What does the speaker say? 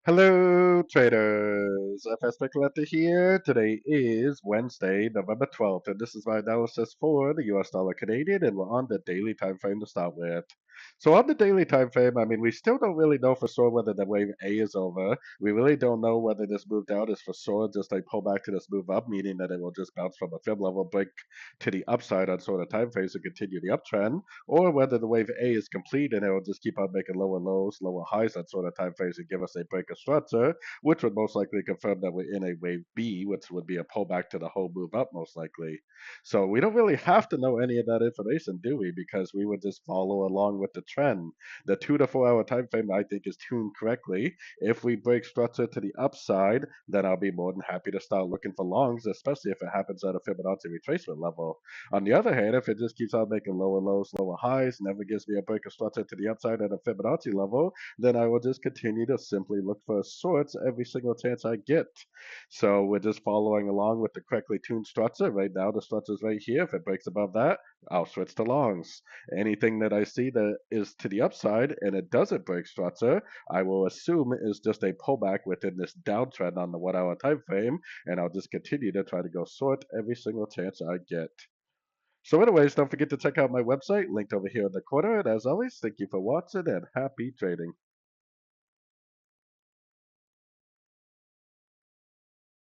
Hello, traders. FX Pip Collector here. Today is Wednesday, November 12th, and this is my analysis for the US dollar Canadian, and we're on the daily time frame to start with. So on the daily time frame, we still don't really know for sure whether the wave A is over. We really don't know whether this move down is for sure just a pullback to this move up, meaning that it will just bounce from a fib level break to the upside on sort of time frames to continue the uptrend, or whether the wave A is complete and it will just keep on making lower lows, lower highs on sort of time frames and give us a break of structure, which would most likely confirm that we're in a wave B, which would be a pullback to the whole move up most likely. So we don't really have to know any of that information, do we? Because we would just follow along with the trend. The 2 to 4 hour time frame I think is tuned correctly. If we break structure to the upside, then I'll be more than happy to start looking for longs, especially if it happens at a Fibonacci retracement level. On the other hand, if it just keeps on making lower lows, lower highs, never gives me a break of structure to the upside at a Fibonacci level, then I will just continue to simply look for shorts every single chance I get. So we're just following along with the correctly tuned structure. Right now, the structure is right here. If it breaks above that, I'll switch to longs. Anything that I see that is to the upside and it doesn't break structure, I will assume is just a pullback within this downtrend on the 1 hour time frame, and I'll just continue to try to go short every single chance I get. So anyways, don't forget to check out my website, linked over here in the corner. And as always, thank you for watching and happy trading.